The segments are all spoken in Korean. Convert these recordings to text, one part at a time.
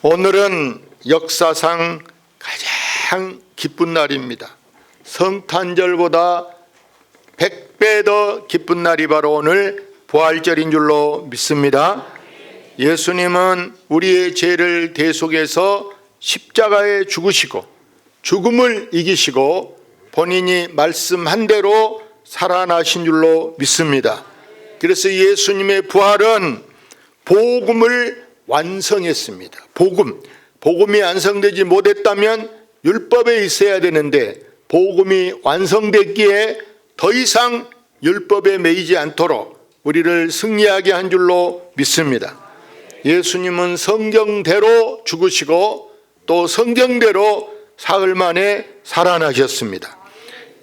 오늘은 역사상 가장 기쁜 날입니다. 성탄절보다 100배 더 기쁜 날이 바로 오늘 부활절인 줄로 믿습니다. 예수님은 우리의 죄를 대속해서 십자가에 죽으시고 죽음을 이기시고 본인이 말씀한 대로 살아나신 줄로 믿습니다. 그래서 예수님의 부활은 복음을 완성했습니다. 복음이 완성되지 못했다면 율법에 있어야 되는데 복음이 완성됐기에 더 이상 율법에 매이지 않도록 우리를 승리하게 한 줄로 믿습니다. 예수님은 성경대로 죽으시고 또 성경대로 사흘 만에 살아나셨습니다.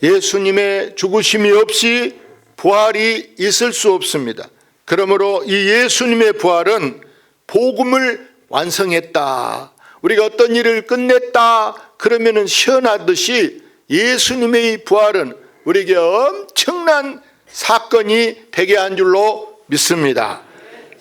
예수님의 죽으심이 없이 부활이 있을 수 없습니다. 그러므로 이 예수님의 부활은 복음을 완성했다. 우리가 어떤 일을 끝냈다 그러면은 시원하듯이 예수님의 부활은 우리에게 엄청난 사건이 되게 한 줄로 믿습니다.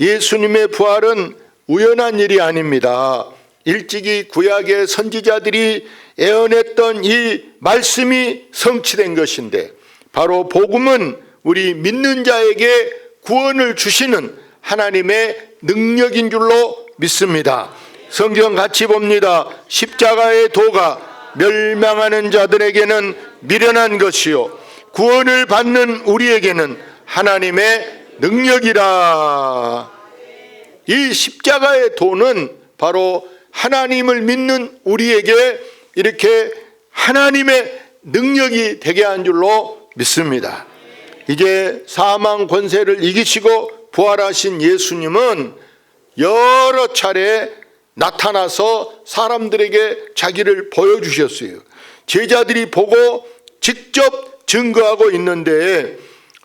예수님의 부활은 우연한 일이 아닙니다. 일찍이 구약의 선지자들이 예언했던 이 말씀이 성취된 것인데 바로 복음은 우리 믿는 자에게 구원을 주시는 하나님의 능력인 줄로 믿습니다. 성경 같이 봅니다. 십자가의 도가 멸망하는 자들에게는 미련한 것이요 구원을 받는 우리에게는 하나님의 능력이라. 이 십자가의 도는 바로 하나님을 믿는 우리에게 이렇게 하나님의 능력이 되게 한 줄로 믿습니다. 이제 사망 권세를 이기시고 부활하신 예수님은 여러 차례 나타나서 사람들에게 자기를 보여주셨어요. 제자들이 보고 직접 증거하고 있는데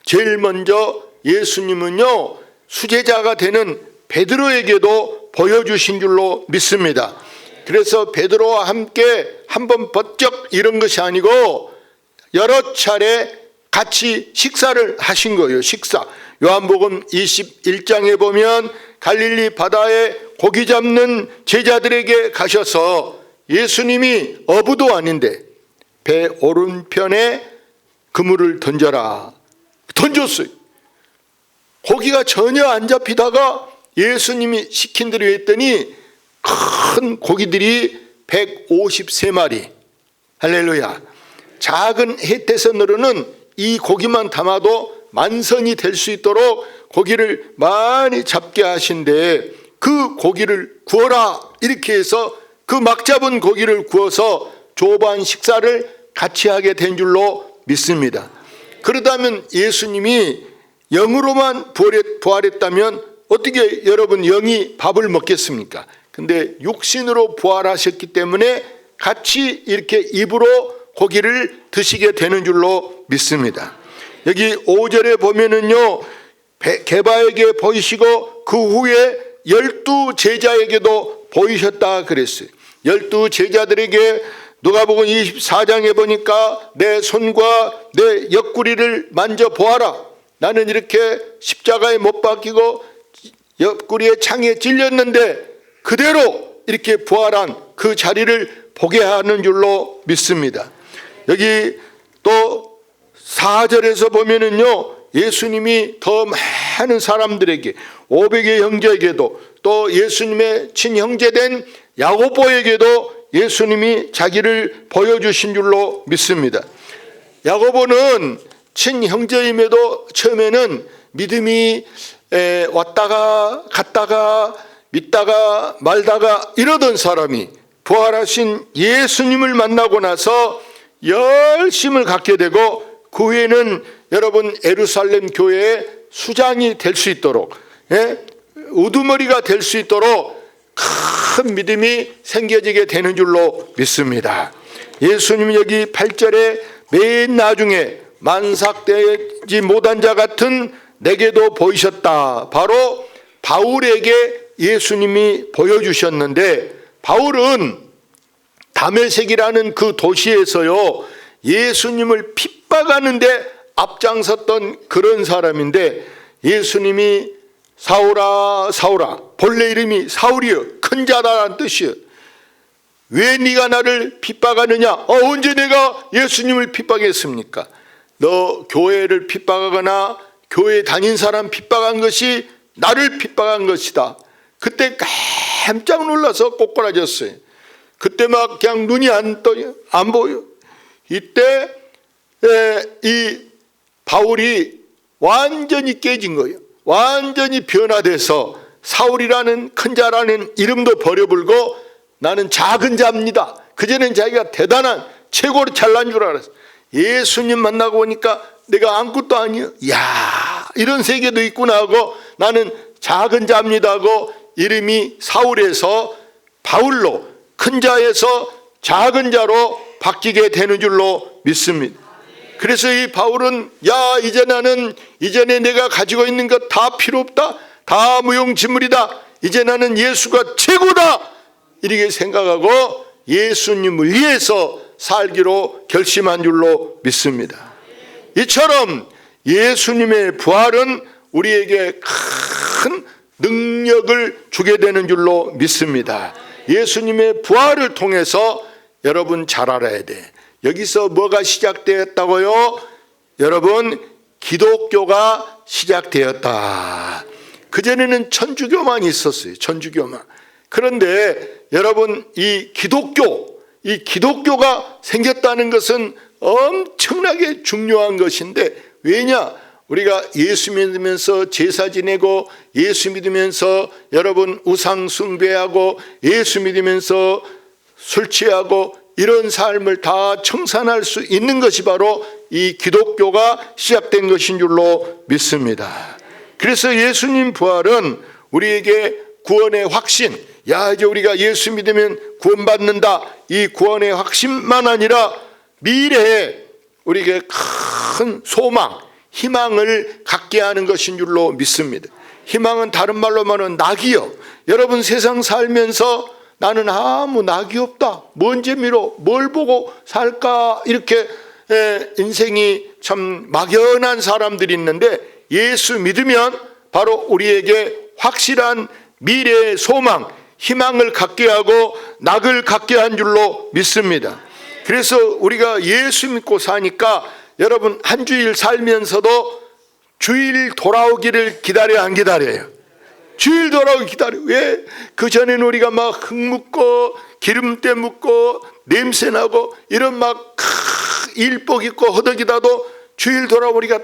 제일 먼저 예수님은요 수제자가 되는 베드로에게도 보여주신 줄로 믿습니다. 그래서 베드로와 함께 한번 번쩍 이런 것이 아니고 여러 차례 같이 식사를 하신 거예요. 식사. 요한복음 21장에 보면 갈릴리 바다에 고기 잡는 제자들에게 가셔서 예수님이 어부도 아닌데 배 오른편에 그물을 던져라. 던졌어요. 고기가 전혀 안 잡히다가 예수님이 시킨 대로 했더니 큰 고기들이 153마리. 할렐루야. 작은 헷태선으로는 이 고기만 담아도 만선이 될 수 있도록 고기를 많이 잡게 하신데 그 고기를 구워라 이렇게 해서 그 막 잡은 고기를 구워서 조반 식사를 같이 하게 된 줄로 믿습니다. 그러다면 예수님이 영으로만 부활했다면 어떻게 여러분 영이 밥을 먹겠습니까? 근데 육신으로 부활하셨기 때문에 같이 이렇게 입으로 고기를 드시게 되는 줄로 믿습니다. 여기 5절에 보면은요 게바에게 보이시고 그 후에 12 제자에게도 보이셨다 그랬어요. 12 제자들에게 누가복음 24장에 보니까 내 손과 내 옆구리를 만져보아라. 나는 이렇게 십자가에 못 박히고 옆구리에 창에 찔렸는데 그대로 이렇게 부활한 그 자리를 보게 하는 줄로 믿습니다. 여기 또 4절에서 보면은요 예수님이 더 많은 사람들에게 500의 형제에게도 또 예수님의 친형제된 야고보에게도 예수님이 자기를 보여주신 줄로 믿습니다. 야고보는 친형제임에도 처음에는 믿음이 왔다가 갔다가 믿다가 말다가 이러던 사람이 부활하신 예수님을 만나고 나서 열심을 갖게 되고 그 후에는 여러분 예루살렘 교회의 수장이 될 수 있도록 우두머리가 될 수 있도록 큰 믿음이 생겨지게 되는 줄로 믿습니다. 예수님이 여기 8절에 맨 나중에 만삭되지 못한 자 같은 내게도 보이셨다. 바로 바울에게 예수님이 보여주셨는데 바울은 다메섹이라는 그 도시에서요 예수님을 핍박하는데 앞장섰던 그런 사람인데 예수님이 사울아 사울아, 본래 이름이 사울이여 큰 자다라는 뜻이여, 왜 네가 나를 핍박하느냐? 언제 내가 예수님을 핍박했습니까? 너 교회를 핍박하거나 교회 다닌 사람 핍박한 것이 나를 핍박한 것이다. 그때 깜짝 놀라서 꼬꾸라졌어요. 그때 막 그냥 눈이 안 떠요, 안 보여. 이때 이 바울이 완전히 깨진 거예요. 완전히 변화돼서 사울이라는 큰 자라는 이름도 버려불고 나는 작은 자입니다. 그전엔 자기가 대단한 최고로 잘난 줄 알았어. 예수님 만나고 보니까 내가 아무것도 아니야, 이야 이런 세계도 있구나 하고 나는 작은 자입니다 하고 이름이 사울에서 바울로, 큰 자에서 작은 자로 바뀌게 되는 줄로 믿습니다. 그래서 이 바울은 야 이제 나는 이전에 내가 가지고 있는 것 다 필요 없다, 다 무용지물이다, 이제 나는 예수가 최고다 이렇게 생각하고 예수님을 위해서 살기로 결심한 줄로 믿습니다. 이처럼 예수님의 부활은 우리에게 큰 능력을 주게 되는 줄로 믿습니다. 예수님의 부활을 통해서 여러분 잘 알아야 돼. 여기서 뭐가 시작되었다고요? 여러분, 기독교가 시작되었다. 그전에는 천주교만 있었어요. 천주교만. 그런데 여러분, 이 기독교가 생겼다는 것은 엄청나게 중요한 것인데, 왜냐? 우리가 예수 믿으면서 제사 지내고 예수 믿으면서 여러분 우상 숭배하고 예수 믿으면서 술 취하고 이런 삶을 다 청산할 수 있는 것이 바로 이 기독교가 시작된 것인 줄로 믿습니다. 그래서 예수님 부활은 우리에게 구원의 확신, 야 이제 우리가 예수 믿으면 구원받는다, 이 구원의 확신만 아니라 미래에 우리에게 큰 소망, 희망을 갖게 하는 것인 줄로 믿습니다. 희망은 다른 말로 말하면 낙이요. 여러분 세상 살면서 나는 아무 낙이 없다, 뭔 재미로 뭘 보고 살까, 이렇게 인생이 참 막연한 사람들이 있는데 예수 믿으면 바로 우리에게 확실한 미래의 소망, 희망을 갖게 하고 낙을 갖게 한 줄로 믿습니다. 그래서 우리가 예수 믿고 사니까 여러분 한 주일 살면서도 주일 돌아오기를 기다려야 안 기다려요? 주일 돌아오기 기다려. 왜? 그전에는 우리가 막 흙 묻고 기름때 묻고 냄새나고 이런 막 일복 입고 허덕이다도 주일 돌아오고 우리가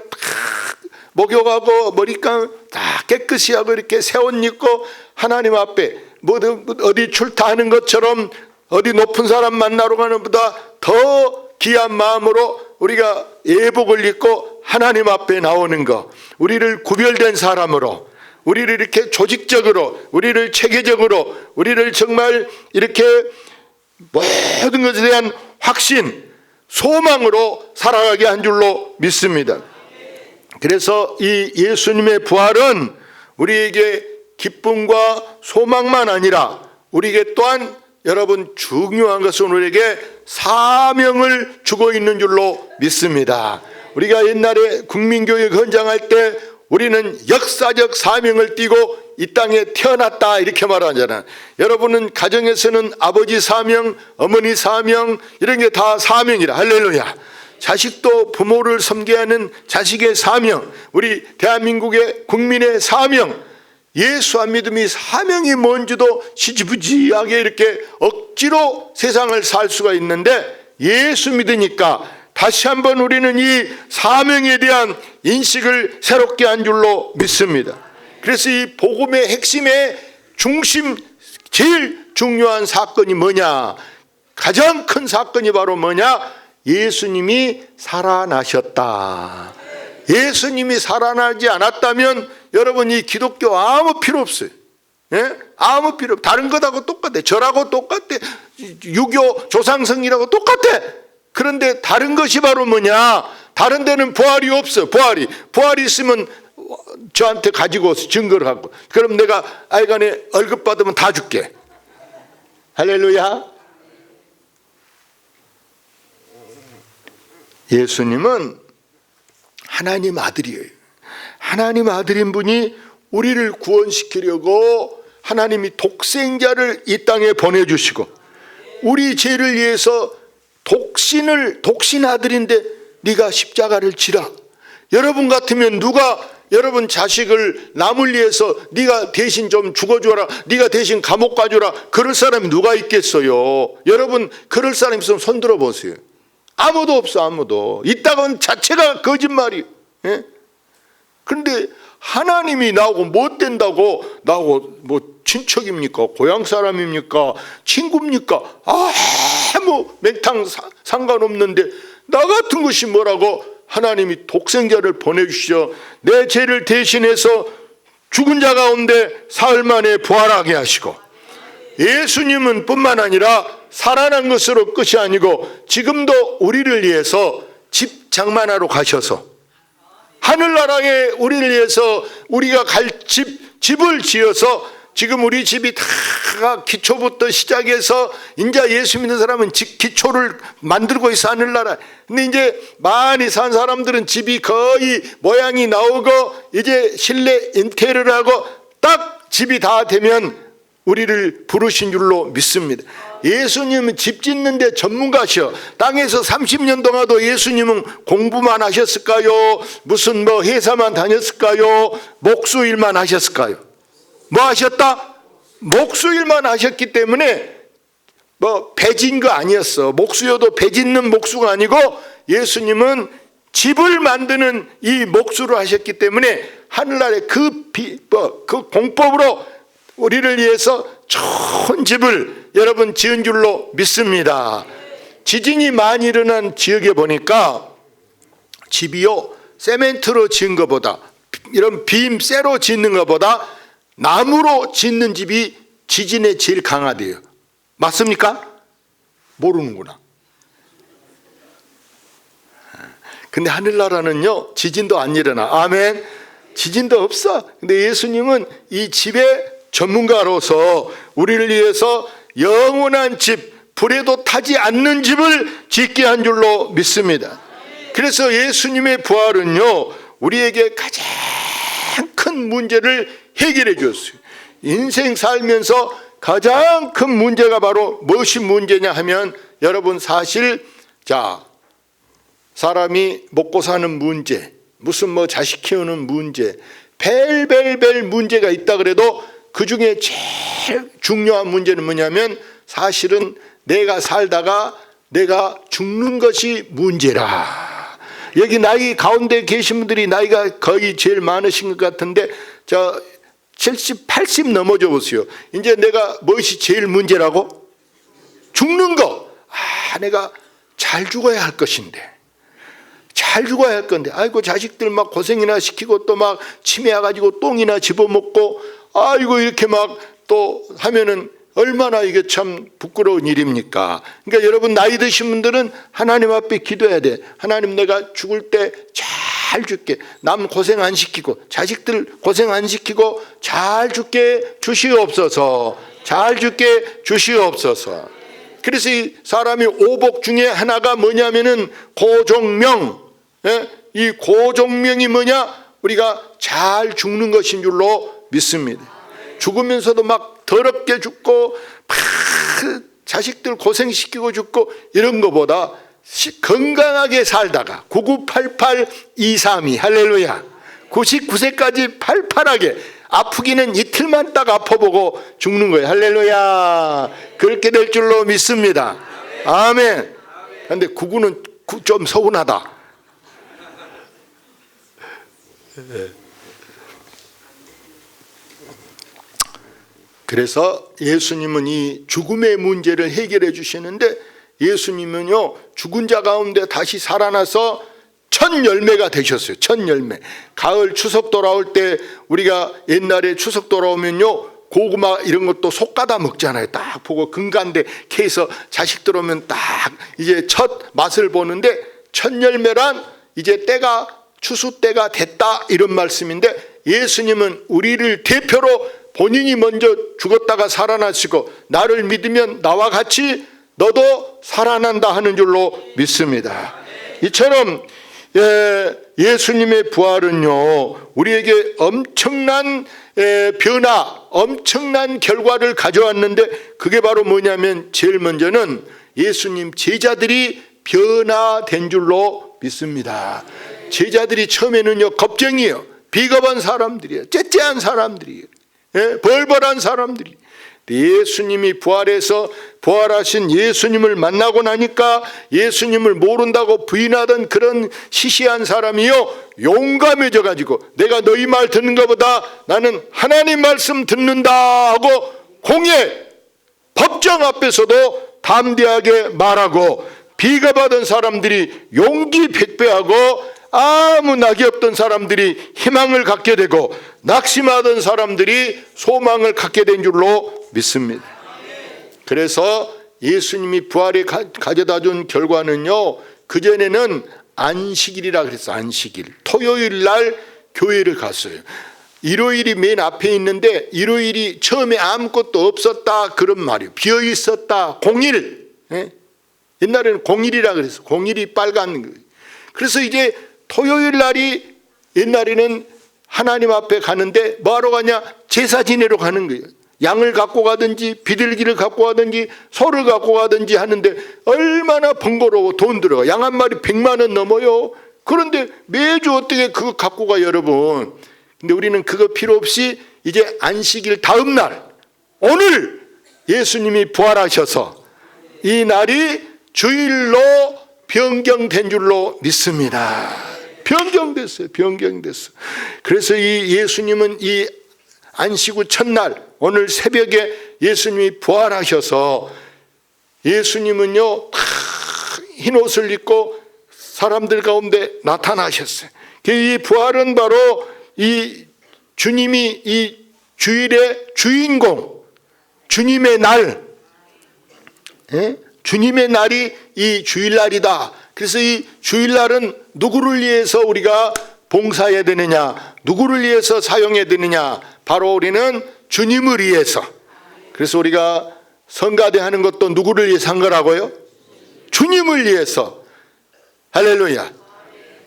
목욕하고 머리감 다 깨끗이 하고 이렇게 새 옷 입고 하나님 앞에 어디 출타하는 것처럼 어디 높은 사람 만나러 가는 것보다 더 귀한 마음으로 우리가 예복을 입고 하나님 앞에 나오는 것, 우리를 구별된 사람으로, 우리를 이렇게 조직적으로, 우리를 체계적으로, 우리를 정말 이렇게 모든 것에 대한 확신, 소망으로 살아가게 한 줄로 믿습니다. 그래서 이 예수님의 부활은 우리에게 기쁨과 소망만 아니라 우리에게 또한 여러분 중요한 것은 우리에게 사명을 주고 있는 줄로 믿습니다. 우리가 옛날에 국민교육 헌장할 때 우리는 역사적 사명을 띠고 이 땅에 태어났다 이렇게 말하잖아요. 여러분은 가정에서는 아버지 사명, 어머니 사명 이런 게 다 사명이라. 할렐루야. 자식도 부모를 섬겨야 하는 자식의 사명, 우리 대한민국의 국민의 사명, 예수 안 믿음이 사명이 뭔지도 지지부지하게 이렇게 억지로 세상을 살 수가 있는데 예수 믿으니까 다시 한번 우리는 이 사명에 대한 인식을 새롭게 한 줄로 믿습니다. 그래서 이 복음의 핵심의 중심, 제일 중요한 사건이 뭐냐? 가장 큰 사건이 바로 뭐냐? 예수님이 살아나셨다. 예수님이 살아나지 않았다면 여러분 이 기독교 아무 필요 없어요. 예? 아무 필요 없어요. 다른 것하고 똑같아. 절하고 똑같아. 유교 조상성이라고 똑같아. 그런데 다른 것이 바로 뭐냐? 다른 데는 부활이 없어. 부활이 있으면 저한테 가지고 증거를 갖고, 그럼 내가 아이간에 월급 받으면 다 줄게. 할렐루야. 예수님은 하나님 아들이에요. 하나님 아들인 분이 우리를 구원시키려고 하나님이 독생자를 이 땅에 보내주시고 우리 죄를 위해서 독신 아들인데 네가 십자가를 지라. 여러분 같으면 누가 여러분 자식을 남을 위해서 네가 대신 좀 죽어줘라, 네가 대신 감옥 가줘라, 그럴 사람이 누가 있겠어요? 여러분 그럴 사람 있으면 손 들어보세요. 아무도 없어. 아무도. 있다건 자체가 거짓말이에요. 예? 그런데 하나님이 나하고 못 된다고, 나하고 뭐 친척입니까? 고향 사람입니까? 친구입니까? 아무 맹탕 상관없는데 나 같은 것이 뭐라고 하나님이 독생자를 보내주시어 내 죄를 대신해서 죽은 자 가운데 사흘 만에 부활하게 하시고, 예수님은 뿐만 아니라 살아난 것으로 끝이 아니고 지금도 우리를 위해서 집 장만하러 가셔서 하늘나라에 우리를 위해서 우리가 갈 집을 지어서 지금 우리 집이 다 기초부터 시작해서 이제 예수 믿는 사람은 기초를 만들고 있어, 하늘나라. 근데 이제 많이 산 사람들은 집이 거의 모양이 나오고 이제 실내 인테리어를 하고 딱 집이 다 되면 우리를 부르신 줄로 믿습니다. 예수님은 집 짓는데 전문가셔. 땅에서 30년 동안도 예수님은 공부만 하셨을까요? 무슨 뭐 회사만 다녔을까요? 목수일만 하셨을까요? 뭐 하셨다? 목수일만 하셨기 때문에 뭐 배진 거 아니었어. 목수여도 배짓는 목수가 아니고 예수님은 집을 만드는 이 목수를 하셨기 때문에 하늘나라에 그 공법으로 우리를 위해서 좋은 집을 여러분 지은 줄로 믿습니다. 지진이 많이 일어난 지역에 보니까 집이요, 세멘트로 지은 것보다, 이런 빔 쇠로 짓는 것보다 나무로 짓는 집이 지진에 제일 강하대요. 맞습니까? 모르는구나. 근데 하늘나라는요 지진도 안 일어나. 아멘. 지진도 없어. 근데 예수님은 이 집의 전문가로서 우리를 위해서 영원한 집, 불에도 타지 않는 집을 짓게 한 줄로 믿습니다. 그래서 예수님의 부활은요 우리에게 가장 큰 문제를 해결해 줬어요. 인생 살면서 가장 큰 문제가 바로 무엇이 문제냐 하면, 여러분 사실 사람이 먹고 사는 문제, 무슨 뭐 자식 키우는 문제, 벨 문제가 있다 그래도 그 중에 제일 중요한 문제는 뭐냐면 사실은 내가 살다가 내가 죽는 것이 문제라. 여기 나이 가운데 계신 분들이 나이가 거의 제일 많으신 것 같은데 70, 80 넘어져 보세요. 이제 내가 무엇이 제일 문제라고? 죽는 거. 내가 잘 죽어야 할 것인데, 잘 죽어야 할 건데, 아이고 자식들 막 고생이나 시키고 또 막 치매 와가지고 똥이나 집어먹고 아이고 이렇게 막 또 하면은 얼마나 이게 참 부끄러운 일입니까? 그러니까 여러분 나이 드신 분들은 하나님 앞에 기도해야 돼. 하나님, 내가 죽을 때 잘 죽게, 남 고생 안 시키고 자식들 고생 안 시키고 잘 죽게 주시옵소서. 잘 죽게 주시옵소서. 그래서 이 사람이 오복 중에 하나가 뭐냐면은 고종명. 이 고종명이 뭐냐? 우리가 잘 죽는 것인 줄로 믿습니다. 죽으면서도 막 더럽게 죽고 자식들 고생시키고 죽고 이런 것보다 건강하게 살다가 9988-232 할렐루야, 99세까지 팔팔하게, 아프기는 이틀만 딱 아파보고 죽는 거예요. 할렐루야. 그렇게 될 줄로 믿습니다. 아멘. 그런데 99는 좀 서운하다. 그래서 예수님은 이 죽음의 문제를 해결해 주시는데, 예수님은요 죽은 자 가운데 다시 살아나서 첫 열매가 되셨어요. 첫 열매. 가을 추석 돌아올 때 우리가 옛날에 추석 돌아오면요 고구마 이런 것도 속 까다 먹잖아요. 딱 보고 금간대 캐서 자식들 오면 딱 이제 첫 맛을 보는데, 첫 열매란 이제 때가 추수 때가 됐다 이런 말씀인데, 예수님은 우리를 대표로 본인이 먼저 죽었다가 살아나시고 나를 믿으면 나와 같이 너도 살아난다 하는 줄로 믿습니다. 이처럼 예수님의 부활은요, 우리에게 엄청난 변화, 엄청난 결과를 가져왔는데, 그게 바로 뭐냐면 제일 먼저는 예수님 제자들이 변화된 줄로 믿습니다. 제자들이 처음에는요, 겁쟁이에요. 비겁한 사람들이에요. 째째한 사람들이에요. 벌벌한 사람들이. 예수님이 부활하신 예수님을 만나고 나니까 예수님을 모른다고 부인하던 그런 시시한 사람이요, 용감해져 가지고 내가 너희 말 듣는 것보다 나는 하나님 말씀 듣는다 하고 공회 법정 앞에서도 담대하게 말하고, 비겁하던 사람들이 용기 백배하고 아무 낙이 없던 사람들이 희망을 갖게 되고, 낙심하던 사람들이 소망을 갖게 된 줄로 믿습니다. 그래서 예수님이 부활에 가져다 준 결과는요, 그전에는 안식일이라 그랬어요. 안식일. 토요일 날 교회를 갔어요. 일요일이 맨 앞에 있는데, 일요일이 처음에 아무것도 없었다 그런 말이에요. 비어 있었다. 공일. 옛날에는 공일이라 그랬어요. 공일이 빨간 거예요. 그래서 이제 토요일 날이, 옛날에는 하나님 앞에 가는데 뭐하러 가냐? 제사 지내러 가는 거예요. 양을 갖고 가든지 비둘기를 갖고 가든지 소를 갖고 가든지 하는데 얼마나 번거로워. 돈 들어가. 양 한 마리 100만 원 넘어요. 그런데 매주 어떻게 그거 갖고 가, 여러분. 근데 우리는 그거 필요 없이 이제 안식일 다음 날, 오늘 예수님이 부활하셔서 이 날이 주일로 변경된 줄로 믿습니다. 변경됐어요. 변경됐어요. 그래서 이 예수님은 이 안식 후 첫날, 오늘 새벽에 예수님이 부활하셔서, 예수님은요 흰 옷을 입고 사람들 가운데 나타나셨어요. 이 부활은 바로 이 주님이 이 주일의 주인공, 주님의 날, 주님의 날이 이 주일날이다. 그래서 이 주일날은 누구를 위해서 우리가 봉사해야 되느냐, 누구를 위해서 사용해야 되느냐? 바로 우리는 주님을 위해서. 그래서 우리가 성가대 하는 것도 누구를 위해서 한 거라고요? 주님을 위해서. 할렐루야.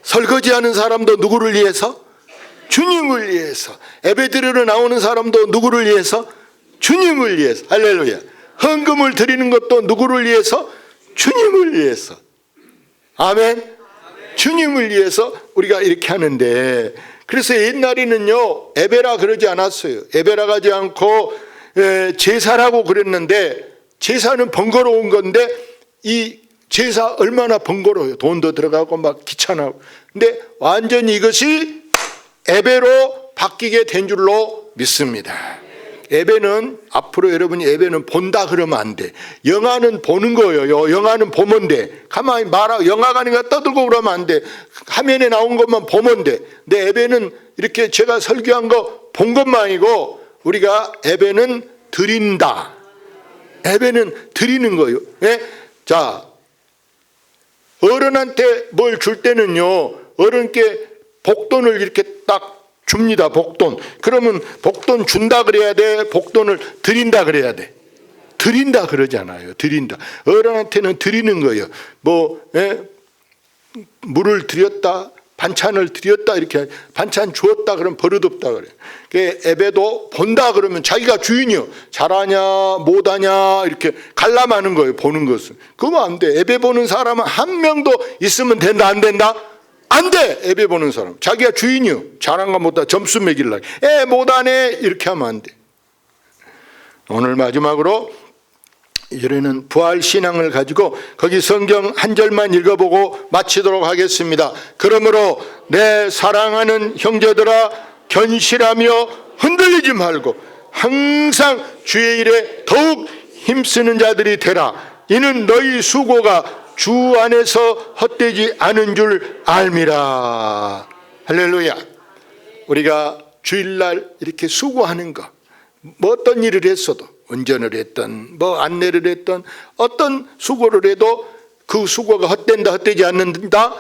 설거지하는 사람도 누구를 위해서? 주님을 위해서. 예배드리러 나오는 사람도 누구를 위해서? 주님을 위해서. 할렐루야. 헌금을 드리는 것도 누구를 위해서? 주님을 위해서. 아멘. 주님을 위해서 우리가 이렇게 하는데, 그래서 옛날에는요 예배라 그러지 않았어요. 예배라 하지 않고 제사라고 그랬는데, 제사는 번거로운 건데 이 제사 얼마나 번거로워요. 돈도 들어가고 막 귀찮아고. 근데 완전히 이것이 예배로 바뀌게 된 줄로 믿습니다. 예배는, 앞으로 여러분이 예배는 본다 그러면 안 돼. 영화는 보는 거예요. 영화는 보면 돼. 가만히 말하고 영화관인가 떠들고 그러면 안 돼. 화면에 나온 것만 보면 돼. 근데 예배는 이렇게 제가 설교한 거 본 것만 아니고, 우리가 예배는 드린다. 예배는 드리는 거예요. 예? 자, 어른한테 뭘 줄 때는요, 어른께 복돈을 이렇게 딱 줍니다. 복돈. 그러면 복돈 준다 그래야 돼? 복돈을 드린다 그래야 돼? 드린다 그러잖아요. 드린다. 어른한테는 드리는 거예요. 물을 드렸다, 반찬을 드렸다, 이렇게 반찬 주었다 그러면 버릇없다 그래요. 예배도 본다 그러면 자기가 주인이요. 잘하냐 못하냐 이렇게 관람하는 거예요. 보는 것은. 그러면 안 돼. 예배 보는 사람은 한 명도 있으면 된다, 안 된다? 안 돼. 예배 보는 사람 자기가 주인이요. 잘한가 못하 점수 매길라. 못하네 이렇게 하면 안 돼. 오늘 마지막으로 이제는 부활신앙을 가지고 거기 성경 한 절만 읽어보고 마치도록 하겠습니다. 그러므로 내 사랑하는 형제들아, 견실하며 흔들리지 말고 항상 주의 일에 더욱 힘쓰는 자들이 되라. 이는 너희 수고가 주 안에서 헛되지 않은 줄 알미라. 할렐루야. 우리가 주일날 이렇게 수고하는 거, 뭐 어떤 일을 했어도, 운전을 했던 뭐 안내를 했던 어떤 수고를 해도 그 수고가 헛된다, 헛되지 않는다.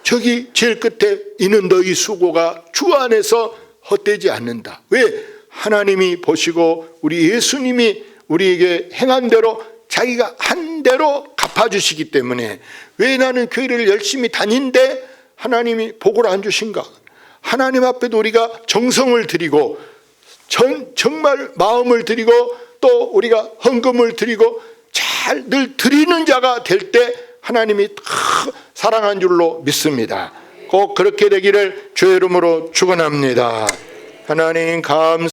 저기 제일 끝에 이는 너희 수고가 주 안에서 헛되지 않는다. 왜? 하나님이 보시고 우리 예수님이 우리에게 행한 대로 자기가 한 대로 갚아주시기 때문에. 왜 나는 교회를 열심히 다닌데 하나님이 복을 안 주신가? 하나님 앞에도 우리가 정성을 드리고 정말 마음을 드리고 또 우리가 헌금을 드리고 잘 늘 드리는 자가 될 때 하나님이 사랑한 줄로 믿습니다. 꼭 그렇게 되기를 주의 이름으로 축원합니다. 하나님 감사합니다.